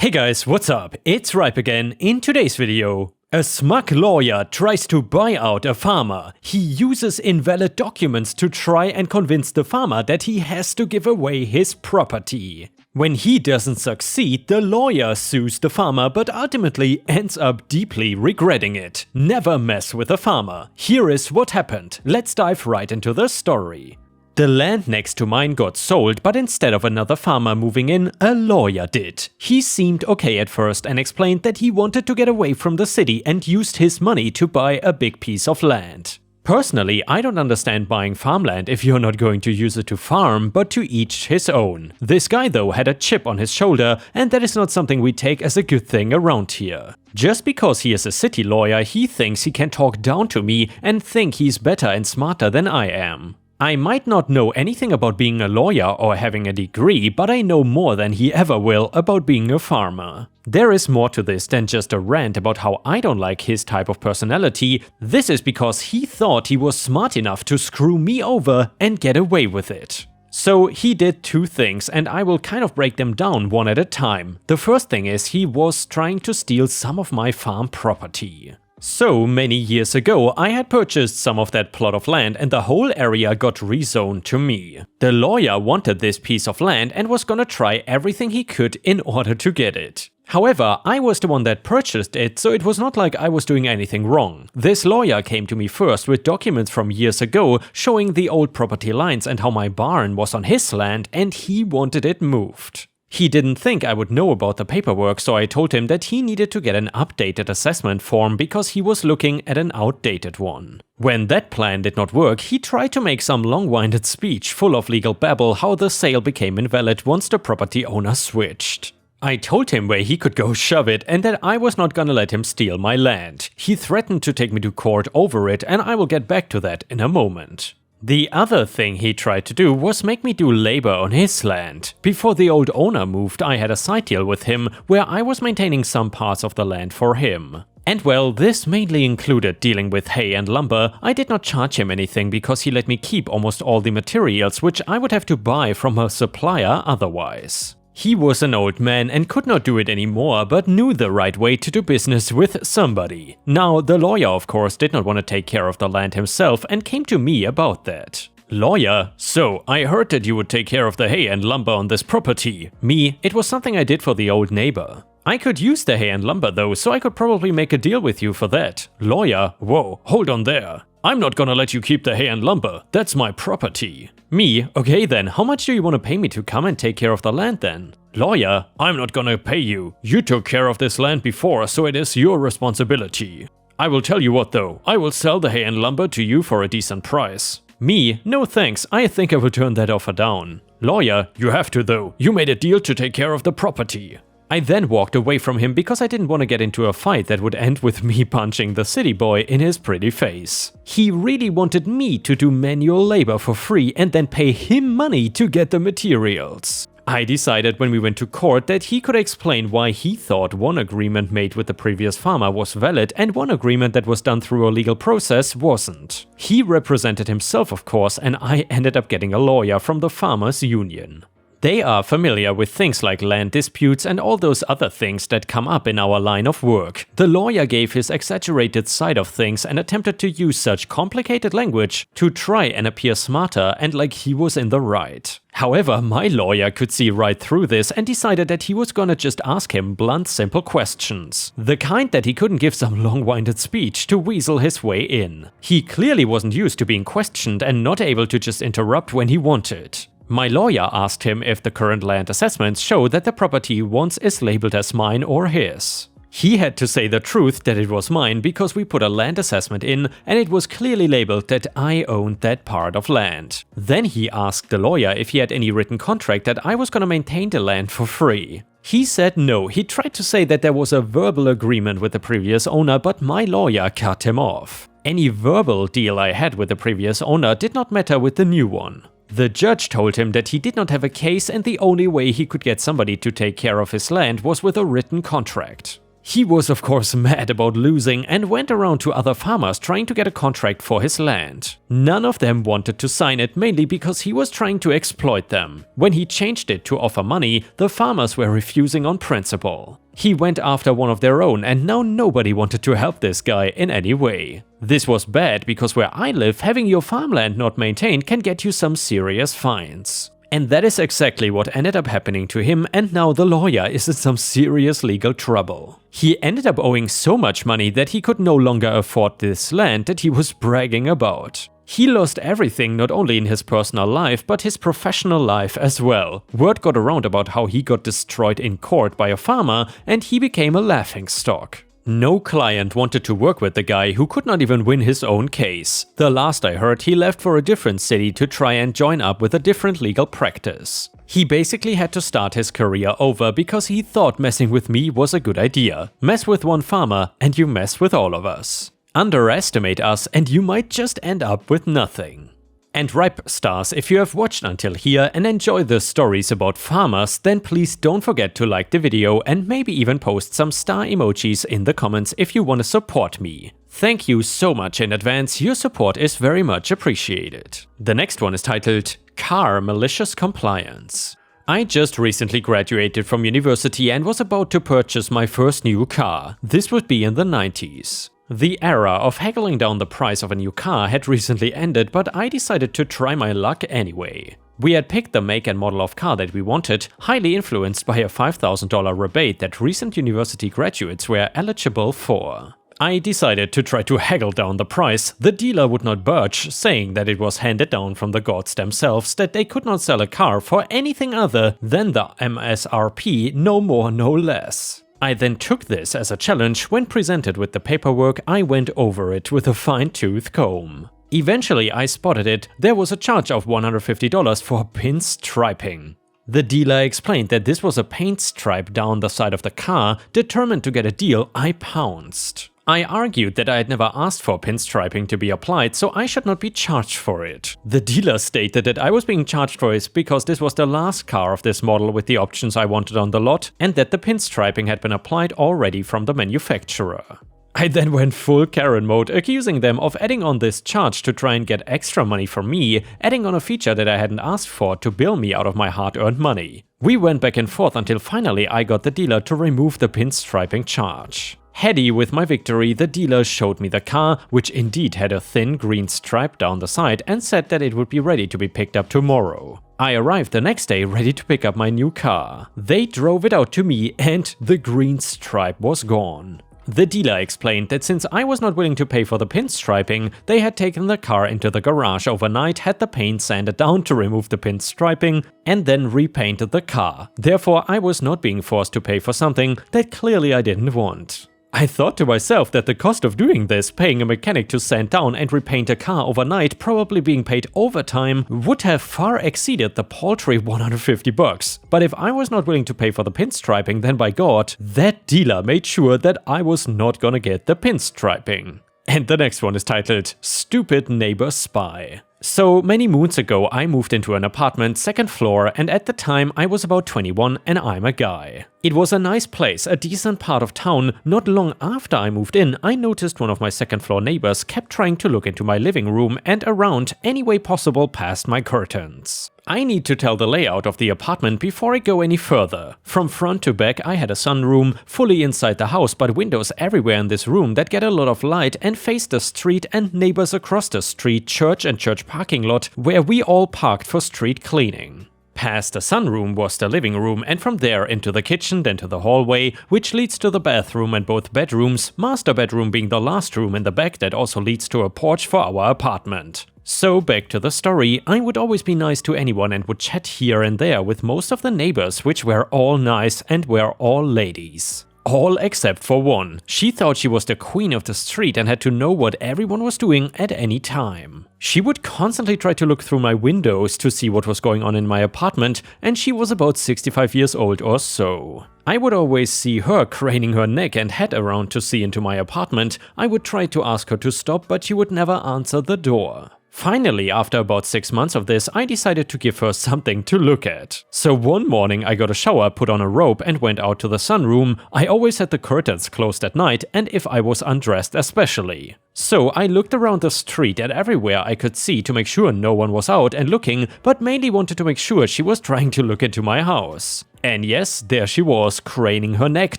Hey guys, what's up? It's Ripe again. In today's video, a smug lawyer tries to buy out a farmer. He uses invalid documents to try and convince the farmer that he has to give away his property. When he doesn't succeed, the lawyer sues the farmer but ultimately ends up deeply regretting it. Never mess with a farmer. Here is what happened. Let's dive right into the story. The land next to mine got sold, but instead of another farmer moving in, a lawyer did. He seemed okay at first and explained that he wanted to get away from the city and used his money to buy a big piece of land. Personally, I don't understand buying farmland if you're not going to use it to farm, but to each his own. This guy though had a chip on his shoulder, and that is not something we take as a good thing around here. Just because he is a city lawyer, he thinks he can talk down to me and think he's better and smarter than I am. I might not know anything about being a lawyer or having a degree, but I know more than he ever will about being a farmer. There is more to this than just a rant about how I don't like his type of personality. This is because he thought he was smart enough to screw me over and get away with it. So he did two things, and I will kind of break them down one at a time. The first thing is he was trying to steal some of my farm property. So many years ago, I had purchased some of that plot of land and the whole area got rezoned to me. The lawyer wanted this piece of land and was gonna try everything he could in order to get it. However, I was the one that purchased it, so it was not like I was doing anything wrong. This lawyer came to me first with documents from years ago showing the old property lines and how my barn was on his land, and he wanted it moved. He didn't think I would know about the paperwork, so I told him that he needed to get an updated assessment form because he was looking at an outdated one. When that plan did not work, he tried to make some long-winded speech full of legal babble how the sale became invalid once the property owner switched. I told him where he could go shove it and that I was not gonna let him steal my land. He threatened to take me to court over it, and I will get back to that in a moment. The other thing he tried to do was make me do labor on his land. Before the old owner moved, I had a side deal with him where I was maintaining some parts of the land for him. And well, this mainly included dealing with hay and lumber. I did not charge him anything because he let me keep almost all the materials, which I would have to buy from a supplier otherwise. He was an old man and could not do it anymore, but knew the right way to do business with somebody. Now, the lawyer of course did not want to take care of the land himself and came to me about that. Lawyer: so, I heard that you would take care of the hay and lumber on this property. Me: it was something I did for the old neighbor. I could use the hay and lumber though, so I could probably make a deal with you for that. Lawyer: whoa, hold on there. I'm not gonna let you keep the hay and lumber, that's my property. Me: okay then, how much do you want to pay me to come and take care of the land then? Lawyer: I'm not gonna pay you. You took care of this land before, so it is your responsibility. I will tell you what though, I will sell the hay and lumber to you for a decent price. Me: no thanks, I think I will turn that offer down. Lawyer: you have to though, you made a deal to take care of the property. I then walked away from him because I didn't want to get into a fight that would end with me punching the city boy in his pretty face. He really wanted me to do manual labor for free and then pay him money to get the materials. I decided when we went to court that he could explain why he thought one agreement made with the previous farmer was valid and one agreement that was done through a legal process wasn't. He represented himself of course, and I ended up getting a lawyer from the farmers' union. They are familiar with things like land disputes and all those other things that come up in our line of work. The lawyer gave his exaggerated side of things and attempted to use such complicated language to try and appear smarter and like he was in the right. However, my lawyer could see right through this and decided that he was gonna just ask him blunt, simple questions. The kind that he couldn't give some long-winded speech to weasel his way in. He clearly wasn't used to being questioned and not able to just interrupt when he wanted. My lawyer asked him if the current land assessments show that the property once is labeled as mine or his. He had to say the truth that it was mine because we put a land assessment in and it was clearly labeled that I owned that part of land. Then he asked the lawyer if he had any written contract that I was gonna maintain the land for free. He said no. He tried to say that there was a verbal agreement with the previous owner, but my lawyer cut him off. Any verbal deal I had with the previous owner did not matter with the new one. The judge told him that he did not have a case and the only way he could get somebody to take care of his land was with a written contract. He was of course mad about losing and went around to other farmers trying to get a contract for his land. None of them wanted to sign it, mainly because he was trying to exploit them. When he changed it to offer money, the farmers were refusing on principle. He went after one of their own and now nobody wanted to help this guy in any way. This was bad because where I live, having your farmland not maintained can get you some serious fines. And that is exactly what ended up happening to him, and now the lawyer is in some serious legal trouble. He ended up owing so much money that he could no longer afford this land that he was bragging about. He lost everything, not only in his personal life, but his professional life as well. Word got around about how he got destroyed in court by a farmer, and he became a laughingstock. No client wanted to work with the guy who could not even win his own case. The last I heard, he left for a different city to try and join up with a different legal practice. He basically had to start his career over because he thought messing with me was a good idea. Mess with one farmer and you mess with all of us. Underestimate us and you might just end up with nothing. And Ripe Stars, if you have watched until here and enjoy the stories about farmers, then please don't forget to like the video and maybe even post some star emojis in the comments if you want to support me. Thank you so much in advance, your support is very much appreciated. The next one is titled Car Malicious Compliance. I just recently graduated from university and was about to purchase my first new car. This would be in the 90s. The era of haggling down the price of a new car had recently ended, but I decided to try my luck anyway. We had picked the make and model of car that we wanted, highly influenced by a $5,000 rebate that recent university graduates were eligible for. I decided to try to haggle down the price. The dealer would not budge, saying that it was handed down from the gods themselves that they could not sell a car for anything other than the MSRP, no more no less. I then took this as a challenge. When presented with the paperwork, I went over it with a fine-tooth comb. Eventually I spotted it. There was a charge of $150 for pinstriping. The dealer explained that this was a paint stripe down the side of the car. Determined to get a deal, I pounced. I argued that I had never asked for pinstriping to be applied, so I should not be charged for it. The dealer stated that I was being charged for it because this was the last car of this model with the options I wanted on the lot, and that the pinstriping had been applied already from the manufacturer. I then went full Karen mode, accusing them of adding on this charge to try and get extra money from me, adding on a feature that I hadn't asked for to bill me out of my hard-earned money. We went back and forth until finally I got the dealer to remove the pinstriping charge. Heady with my victory, the dealer showed me the car, which indeed had a thin green stripe down the side, and said that it would be ready to be picked up tomorrow. I arrived the next day ready to pick up my new car. They drove it out to me and the green stripe was gone. The dealer explained that since I was not willing to pay for the pinstriping, they had taken the car into the garage overnight, had the paint sanded down to remove the pinstriping, and then repainted the car. Therefore, I was not being forced to pay for something that clearly I didn't want. I thought to myself that the cost of doing this, paying a mechanic to sand down and repaint a car overnight, probably being paid overtime, would have far exceeded the paltry $150. But if I was not willing to pay for the pinstriping, then by God, that dealer made sure that I was not gonna get the pinstriping. And the next one is titled Stupid Neighbor Spy. So many moons ago I moved into an apartment, second floor, and at the time I was about 21 and I'm a guy. It was a nice place, a decent part of town. Not long after I moved in, I noticed one of my second floor neighbors kept trying to look into my living room and around any way possible past my curtains. I need to tell the layout of the apartment before I go any further. From front to back I had a sunroom, fully inside the house, but windows everywhere in this room that get a lot of light and face the street and neighbors across the street, church and church parking lot where we all parked for street cleaning. Past the sunroom was the living room, and from there into the kitchen, then to the hallway, which leads to the bathroom and both bedrooms, master bedroom being the last room in the back that also leads to a porch for our apartment. So back to the story, I would always be nice to anyone and would chat here and there with most of the neighbors, which were all nice and were all ladies. All except for one. She thought she was the queen of the street and had to know what everyone was doing at any time. She would constantly try to look through my windows to see what was going on in my apartment, and she was about 65 years old or so. I would always see her craning her neck and head around to see into my apartment. I would try to ask her to stop, but she would never answer the door. Finally, after about 6 months of this, I decided to give her something to look at. So one morning I got a shower, put on a robe and went out to the sunroom. I always had the curtains closed at night and if I was undressed especially. So I looked around the street and everywhere I could see to make sure no one was out and looking, but mainly wanted to make sure she was trying to look into my house. And yes, there she was, craning her neck,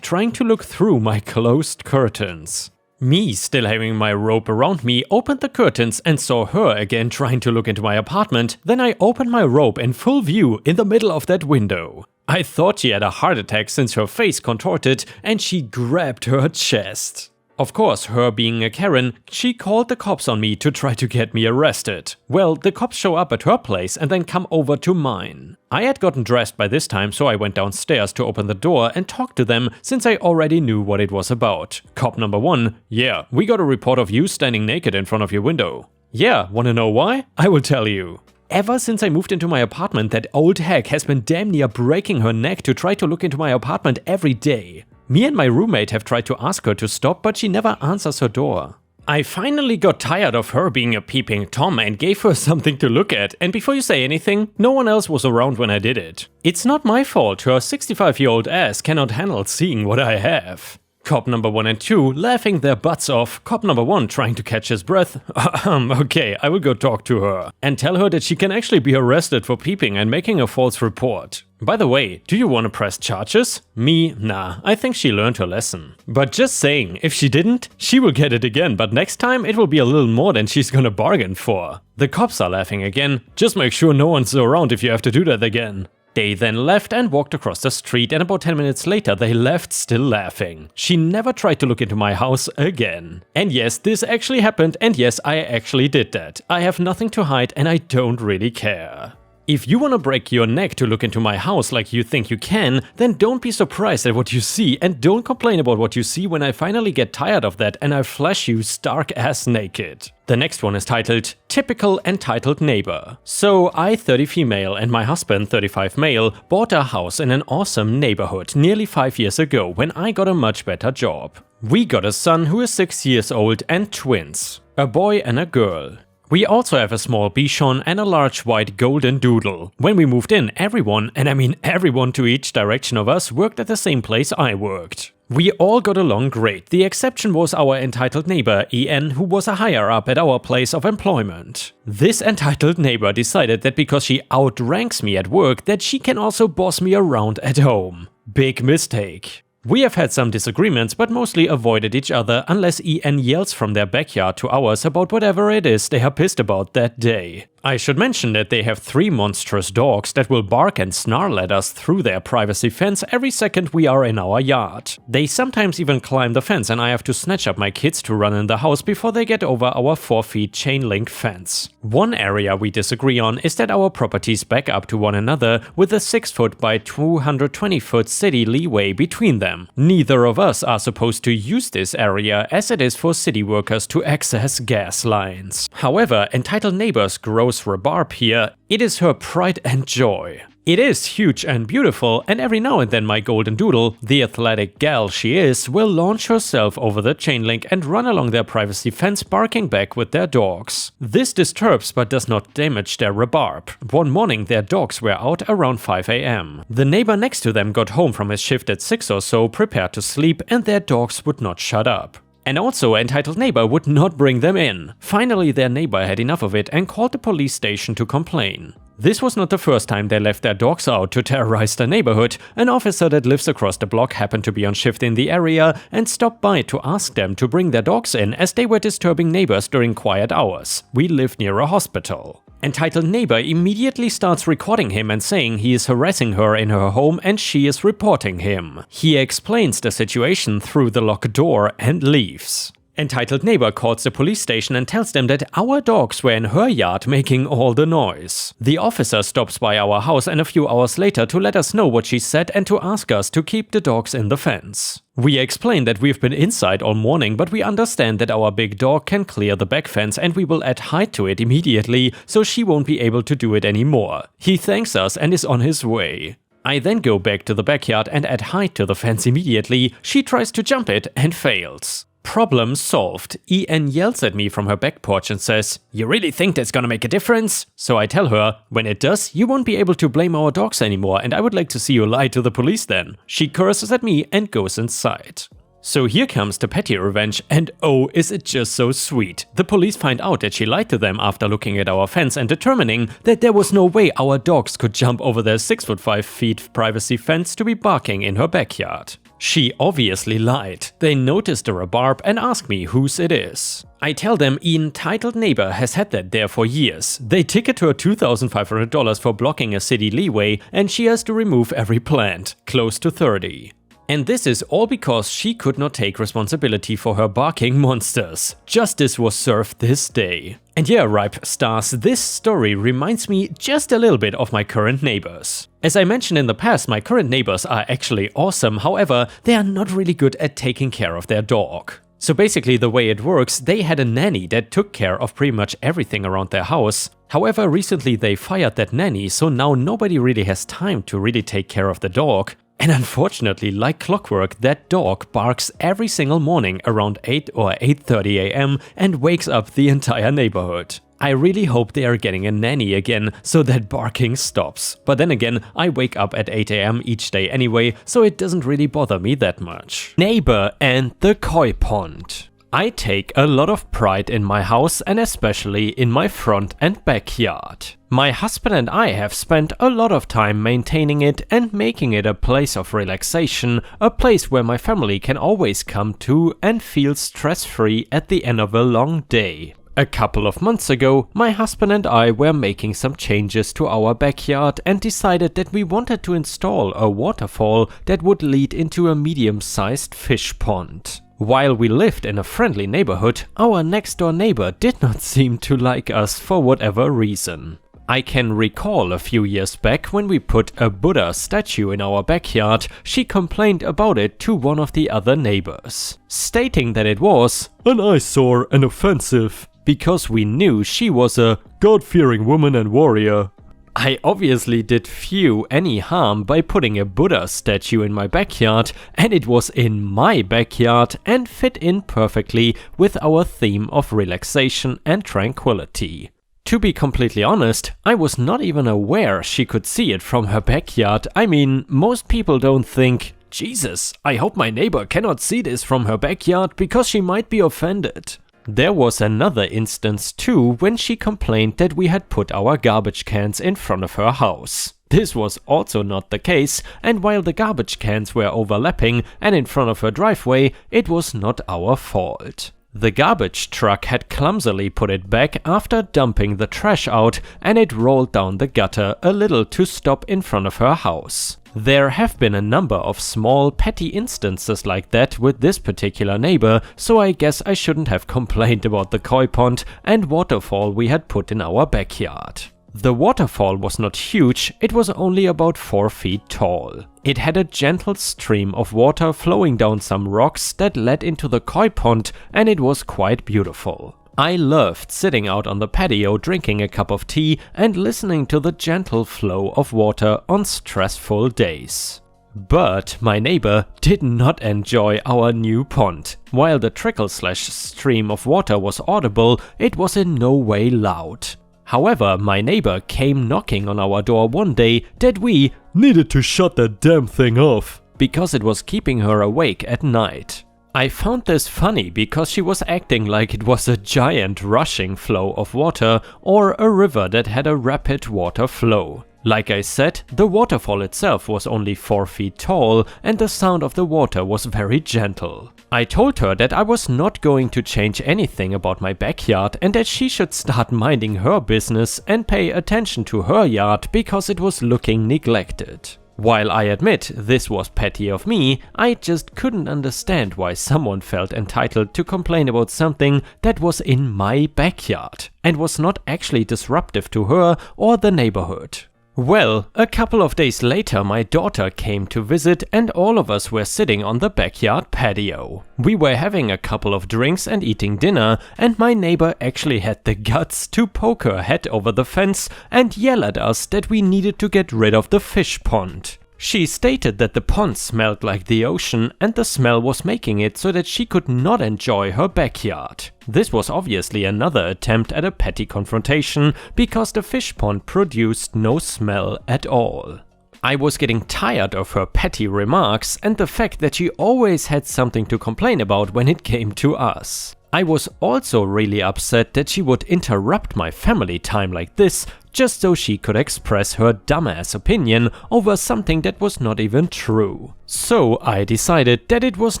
trying to look through my closed curtains. Me, still having my robe around me, opened the curtains and saw her again trying to look into my apartment. Then I opened my robe in full view in the middle of that window. I thought she had a heart attack since her face contorted and she grabbed her chest. Of course, her being a Karen, she called the cops on me to try to get me arrested. Well, the cops show up at her place and then come over to mine. I had gotten dressed by this time, so I went downstairs to open the door and talk to them since I already knew what it was about. Cop number 1, yeah, we got a report of you standing naked in front of your window. Yeah, wanna know why? I will tell you. Ever since I moved into my apartment, that old hag has been damn near breaking her neck to try to look into my apartment every day. Me and my roommate have tried to ask her to stop, but she never answers her door. I finally got tired of her being a peeping Tom and gave her something to look at, and before you say anything, no one else was around when I did it. It's not my fault her 65-year-old ass cannot handle seeing what I have. Cop number 1 and 2 laughing their butts off, cop number 1 trying to catch his breath. Okay, I will go talk to her and tell her that she can actually be arrested for peeping and making a false report. By the way, do you want to press charges? Me? Nah, I think she learned her lesson. But just saying, if she didn't, she will get it again, but next time it will be a little more than she's gonna bargain for. The cops are laughing again. Just make sure no one's around if you have to do that again. They then left and walked across the street, and about 10 minutes later they left still laughing. She never tried to look into my house again. And yes, this actually happened, and yes, I actually did that. I have nothing to hide and I don't really care. If you wanna break your neck to look into my house like you think you can, then don't be surprised at what you see and don't complain about what you see when I finally get tired of that and I flash you stark ass naked. The next one is titled Typical Entitled Neighbor. So I, 30 female, and my husband, 35 male, bought a house in an awesome neighborhood nearly 5 years ago when I got a much better job. We got a son who is 6 years old and twins, a boy and a girl. We also have a small Bichon and a large white golden doodle. When we moved in, everyone, and I mean everyone to each direction of us, worked at the same place I worked. We all got along great. The exception was our entitled neighbor, EN, who was a higher up at our place of employment. This entitled neighbor decided that because she outranks me at work, that she can also boss me around at home. Big mistake. We have had some disagreements, but mostly avoided each other unless EN yells from their backyard to ours about whatever it is they are pissed about that day. I should mention that they have 3 monstrous dogs that will bark and snarl at us through their privacy fence every second we are in our yard. They sometimes even climb the fence and I have to snatch up my kids to run in the house before they get over our 4 feet chain link fence. One area we disagree on is that our properties back up to one another with a 6 foot by 220 foot city leeway between them. Neither of us are supposed to use this area as it is for city workers to access gas lines. However, entitled neighbors grows rhubarb here. It is her pride and joy. It is huge and beautiful, and every now and then my golden doodle, the athletic gal she is, will launch herself over the chain link and run along their privacy fence barking back with their dogs. This disturbs but does not damage their rhubarb. One morning their dogs were out around 5 AM. The neighbor next to them got home from his shift at 6 or so, prepared to sleep, and their dogs would not shut up. And also, entitled neighbor would not bring them in. Finally, their neighbor had enough of it and called the police station to complain. This was not the first time they left their dogs out to terrorize the neighborhood. An officer that lives across the block happened to be on shift in the area and stopped by to ask them to bring their dogs in as they were disturbing neighbors during quiet hours. We live near a hospital. Entitled neighbor immediately starts recording him and saying he is harassing her in her home and she is reporting him. He explains the situation through the locked door and leaves. Entitled neighbor calls the police station and tells them that our dogs were in her yard making all the noise. The officer stops by our house and a few hours later to let us know what she said and to ask us to keep the dogs in the fence. We explain that we've been inside all morning, but we understand that our big dog can clear the back fence and we will add height to it immediately, so she won't be able to do it anymore. He thanks us and is on his way. I then go back to the backyard and add height to the fence immediately. She tries to jump it and fails. Problem solved. En yells at me from her back porch and says, "You really think that's gonna make a difference?" So I tell her, "When it does, you won't be able to blame our dogs anymore, and I would like to see you lie to the police then." She curses at me and goes inside. So here comes the petty revenge, and oh, is it just so sweet. The police find out that she lied to them after looking at our fence and determining that there was no way our dogs could jump over their 6'5" privacy fence to be barking in her backyard. She obviously lied. They noticed the rhubarb and ask me whose it is. I tell them an entitled neighbor has had that there for years. They ticket her $2,500 for blocking a city leeway, and she has to remove every plant, close to 30. And this is all because she could not take responsibility for her barking monsters. Justice was served this day. And yeah, Ripe stars, this story reminds me just a little bit of my current neighbors. As I mentioned in the past, my current neighbors are actually awesome, however, they are not really good at taking care of their dog. So basically the way it works, they had a nanny that took care of pretty much everything around their house. However, recently they fired that nanny, so now nobody really has time to really take care of the dog. And unfortunately, like clockwork, that dog barks every single morning around 8 or 8:30 AM and wakes up the entire neighborhood. I really hope they are getting a nanny again so that barking stops. But then again, I wake up at 8 AM each day anyway, so it doesn't really bother me that much. Neighbor and the koi pond. I take a lot of pride in my house and especially in my front and backyard. My husband and I have spent a lot of time maintaining it and making it a place of relaxation, a place where my family can always come to and feel stress-free at the end of a long day. A couple of months ago, my husband and I were making some changes to our backyard and decided that we wanted to install a waterfall that would lead into a medium-sized fish pond. While we lived in a friendly neighborhood, our next-door neighbor did not seem to like us for whatever reason. I can recall a few years back when we put a Buddha statue in our backyard, she complained about it to one of the other neighbors, stating that it was an eyesore and offensive, because we knew she was a God-fearing woman and warrior. I obviously did few any harm by putting a Buddha statue in my backyard, and it was in my backyard and fit in perfectly with our theme of relaxation and tranquility. To be completely honest, I was not even aware she could see it from her backyard. I mean, most people don't think, "Jesus, I hope my neighbor cannot see this from her backyard because she might be offended." There was another instance too when she complained that we had put our garbage cans in front of her house. This was also not the case, and while the garbage cans were overlapping and in front of her driveway, it was not our fault. The garbage truck had clumsily put it back after dumping the trash out, and it rolled down the gutter a little to stop in front of her house. There have been a number of small petty instances like that with this particular neighbor, so I guess I shouldn't have complained about the koi pond and waterfall we had put in our backyard. The waterfall was not huge, it was only about 4 feet tall. It had a gentle stream of water flowing down some rocks that led into the koi pond, and it was quite beautiful. I loved sitting out on the patio drinking a cup of tea and listening to the gentle flow of water on stressful days. But my neighbor did not enjoy our new pond. While the trickle/stream of water was audible, it was in no way loud. However, my neighbor came knocking on our door one day that we needed to shut that damn thing off because it was keeping her awake at night. I found this funny because she was acting like it was a giant rushing flow of water or a river that had a rapid water flow. Like I said, the waterfall itself was only 4 feet tall and the sound of the water was very gentle. I told her that I was not going to change anything about my backyard and that she should start minding her business and pay attention to her yard because it was looking neglected. While I admit this was petty of me, I just couldn't understand why someone felt entitled to complain about something that was in my backyard and was not actually disruptive to her or the neighborhood. Well, a couple of days later my daughter came to visit and all of us were sitting on the backyard patio. We were having a couple of drinks and eating dinner, and my neighbor actually had the guts to poke her head over the fence and yell at us that we needed to get rid of the fish pond. She stated that the pond smelled like the ocean and the smell was making it so that she could not enjoy her backyard. This was obviously another attempt at a petty confrontation because the fish pond produced no smell at all. I was getting tired of her petty remarks and the fact that she always had something to complain about when it came to us. I was also really upset that she would interrupt my family time like this just so she could express her dumbass opinion over something that was not even true. So I decided that it was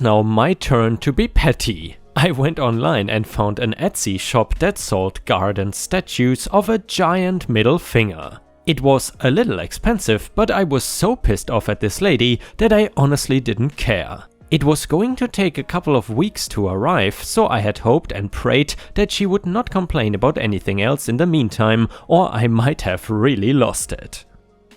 now my turn to be petty. I went online and found an Etsy shop that sold garden statues of a giant middle finger. It was a little expensive, but I was so pissed off at this lady that I honestly didn't care. It was going to take a couple of weeks to arrive, so I had hoped and prayed that she would not complain about anything else in the meantime, or I might have really lost it.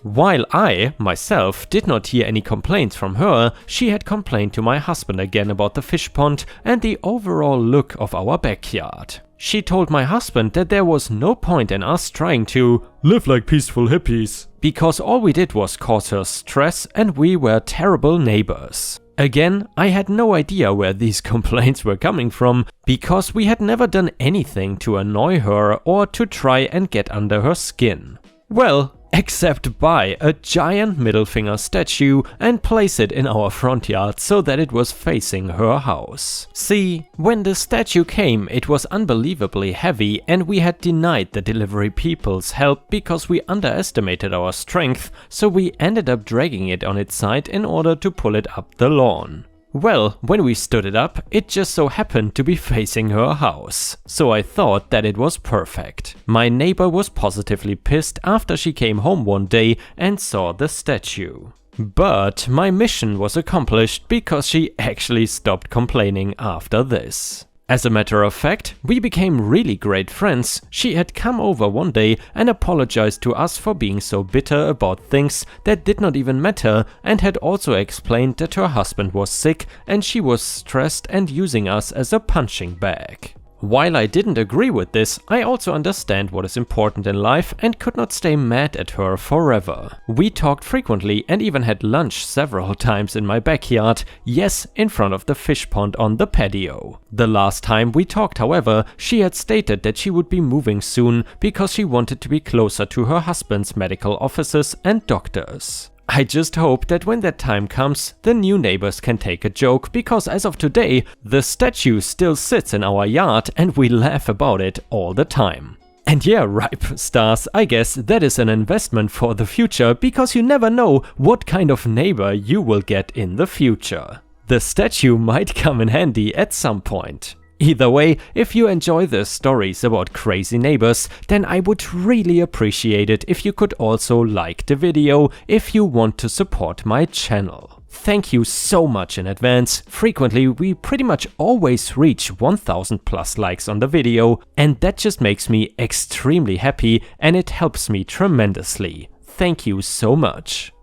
While I, myself, did not hear any complaints from her, she had complained to my husband again about the fish pond and the overall look of our backyard. She told my husband that there was no point in us trying to live like peaceful hippies, because all we did was cause her stress and we were terrible neighbors. Again, I had no idea where these complaints were coming from, because we had never done anything to annoy her or to try and get under her skin. Well, except buy a giant middle finger statue and place it in our front yard so that it was facing her house. See, when the statue came, it was unbelievably heavy and we had denied the delivery people's help because we underestimated our strength, so we ended up dragging it on its side in order to pull it up the lawn. Well, when we stood it up, it just so happened to be facing her house, so I thought that it was perfect. My neighbor was positively pissed after she came home one day and saw the statue. But my mission was accomplished because she actually stopped complaining after this. As a matter of fact, we became really great friends. She had come over one day and apologized to us for being so bitter about things that did not even matter, and had also explained that her husband was sick and she was stressed and using us as a punching bag. While I didn't agree with this, I also understand what is important in life and could not stay mad at her forever. We talked frequently and even had lunch several times in my backyard, yes, in front of the fish pond on the patio. The last time we talked, however, she had stated that she would be moving soon because she wanted to be closer to her husband's medical offices and doctors. I just hope that when that time comes, the new neighbors can take a joke, because as of today, the statue still sits in our yard and we laugh about it all the time. And yeah, Ripe Stars, I guess that is an investment for the future, because you never know what kind of neighbor you will get in the future. The statue might come in handy at some point. Either way, if you enjoy the stories about crazy neighbors, then I would really appreciate it if you could also like the video if you want to support my channel. Thank you so much in advance. Frequently, we pretty much always reach 1000 plus likes on the video, and that just makes me extremely happy and it helps me tremendously. Thank you so much.